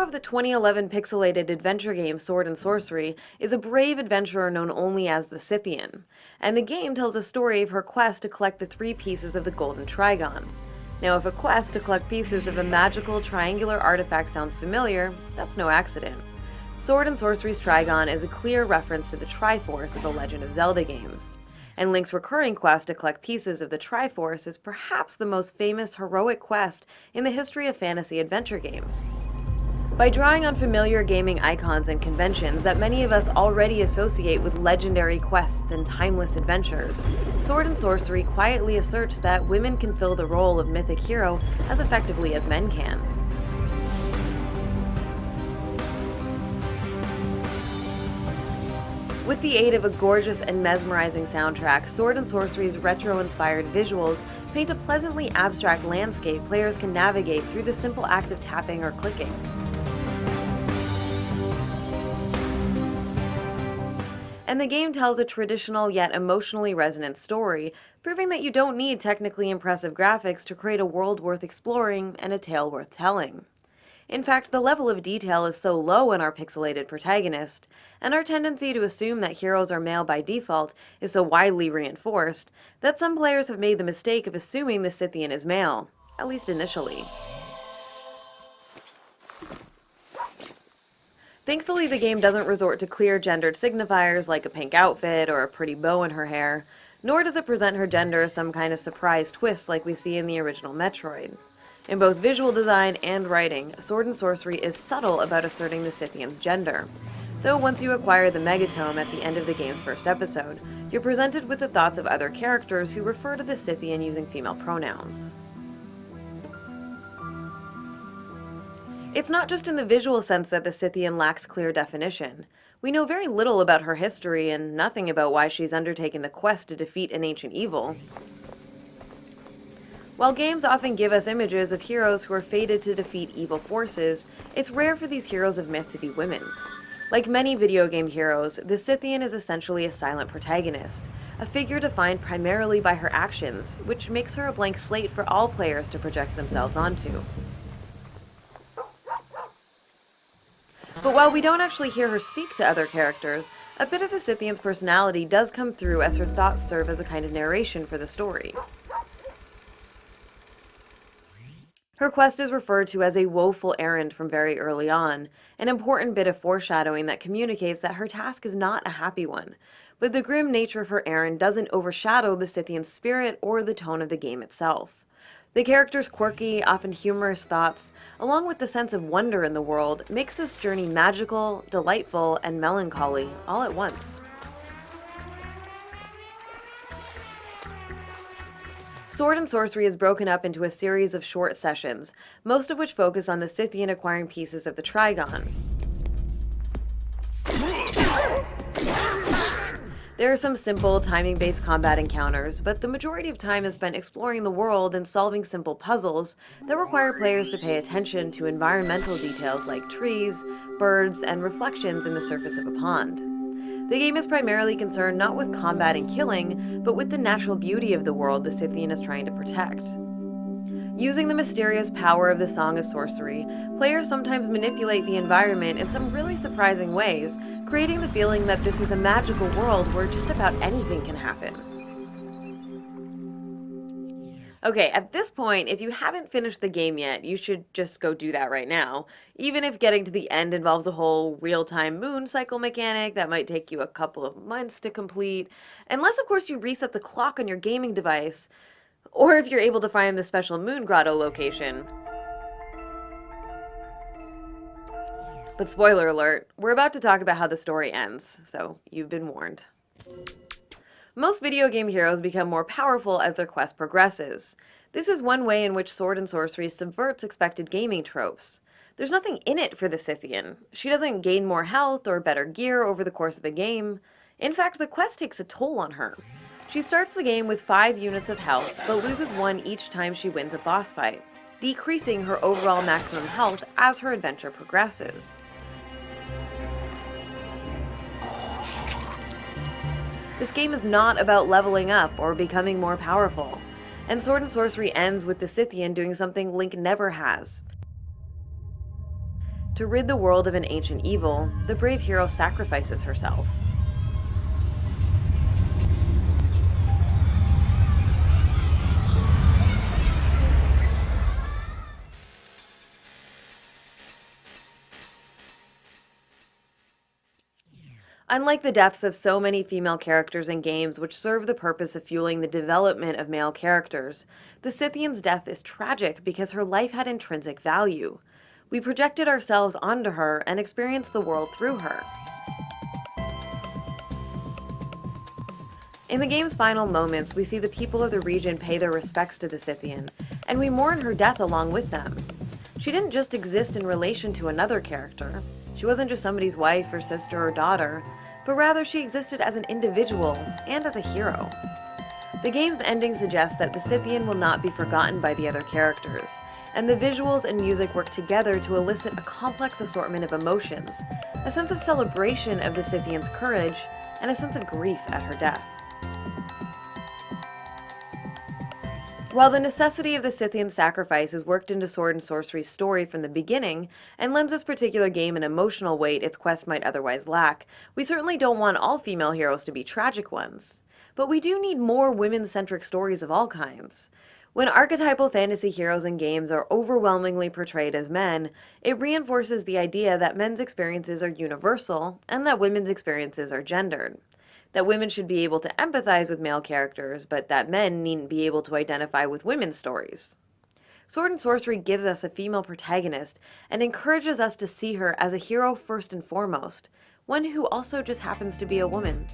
of the 2011 pixelated adventure game Sword and Sorcery is a brave adventurer known only as the Scythian, and the game tells a story of her quest to collect the 3 pieces of the Golden Trigon. Now, if a quest to collect pieces of a magical triangular artifact sounds familiar, that's no accident. Sword and Sorcery's Trigon is a clear reference to the Triforce of the Legend of Zelda games, and Link's recurring quest to collect pieces of the Triforce is perhaps the most famous heroic quest in the history of fantasy adventure games. By drawing on familiar gaming icons and conventions that many of us already associate with legendary quests and timeless adventures, Sword and Sorcery quietly asserts that women can fill the role of mythic hero as effectively as men can. With the aid of a gorgeous and mesmerizing soundtrack, Sword and Sorcery's retro-inspired visuals paint a pleasantly abstract landscape players can navigate through the simple act of tapping or clicking. And the game tells a traditional yet emotionally resonant story, proving that you don't need technically impressive graphics to create a world worth exploring and a tale worth telling. In fact, the level of detail is so low in our pixelated protagonist, and our tendency to assume that heroes are male by default is so widely reinforced, that some players have made the mistake of assuming the Scythian is male, at least initially. Thankfully, the game doesn't resort to clear gendered signifiers like a pink outfit or a pretty bow in her hair, nor does it present her gender as some kind of surprise twist like we see in the original Metroid. In both visual design and writing, Sword and Sorcery is subtle about asserting the Scythian's gender. Though once you acquire the Megatome at the end of the game's first episode, you're presented with the thoughts of other characters who refer to the Scythian using female pronouns. It's not just in the visual sense that the Scythian lacks clear definition. We know very little about her history and nothing about why she's undertaken the quest to defeat an ancient evil. While games often give us images of heroes who are fated to defeat evil forces, it's rare for these heroes of myth to be women. Like many video game heroes, the Scythian is essentially a silent protagonist, a figure defined primarily by her actions, which makes her a blank slate for all players to project themselves onto. But while we don't actually hear her speak to other characters, a bit of the Scythian's personality does come through as her thoughts serve as a kind of narration for the story. Her quest is referred to as a woeful errand from very early on, an important bit of foreshadowing that communicates that her task is not a happy one, but the grim nature of her errand doesn't overshadow the Scythian's spirit or the tone of the game itself. The character's quirky, often humorous thoughts, along with the sense of wonder in the world, makes this journey magical, delightful, and melancholy all at once. Sword and Sorcery is broken up into a series of short sessions, most of which focus on the Scythian acquiring pieces of the Trigon. There are some simple, timing-based combat encounters, but the majority of time is spent exploring the world and solving simple puzzles that require players to pay attention to environmental details like trees, birds, and reflections in the surface of a pond. The game is primarily concerned not with combat and killing, but with the natural beauty of the world the Scythian is trying to protect. Using the mysterious power of the Song of Sorcery, players sometimes manipulate the environment in some really surprising ways, creating the feeling that this is a magical world where just about anything can happen. Okay, at this point, if you haven't finished the game yet, you should just go do that right now, even if getting to the end involves a whole real-time moon cycle mechanic that might take you a couple of months to complete, unless of course you reset the clock on your gaming device, or if you're able to find the special moon grotto location. But spoiler alert, we're about to talk about how the story ends, so you've been warned. Most video game heroes become more powerful as their quest progresses. This is one way in which Sword and Sorcery subverts expected gaming tropes. There's nothing in it for the Scythian. She doesn't gain more health or better gear over the course of the game. In fact, the quest takes a toll on her. She starts the game with 5 units of health, but loses 1 each time she wins a boss fight, decreasing her overall maximum health as her adventure progresses. This game is not about leveling up or becoming more powerful, and Sword and Sorcery ends with the Scythian doing something Link never has. To rid the world of an ancient evil, the brave hero sacrifices herself. Unlike the deaths of so many female characters in games which serve the purpose of fueling the development of male characters, the Scythian's death is tragic because her life had intrinsic value. We projected ourselves onto her and experienced the world through her. In the game's final moments, we see the people of the region pay their respects to the Scythian, and we mourn her death along with them. She didn't just exist in relation to another character. She wasn't just somebody's wife or sister or daughter, but rather she existed as an individual and as a hero. The game's ending suggests that the Scythian will not be forgotten by the other characters, and the visuals and music work together to elicit a complex assortment of emotions, a sense of celebration of the Scythian's courage, and a sense of grief at her death. While the necessity of the Scythian sacrifice is worked into Sword and Sorcery's story from the beginning, and lends this particular game an emotional weight its quest might otherwise lack, we certainly don't want all female heroes to be tragic ones. But we do need more women-centric stories of all kinds. When archetypal fantasy heroes in games are overwhelmingly portrayed as men, it reinforces the idea that men's experiences are universal, and that women's experiences are gendered. That women should be able to empathize with male characters, but that men needn't be able to identify with women's stories. Sword and Sorcery gives us a female protagonist and encourages us to see her as a hero first and foremost, one who also just happens to be a woman.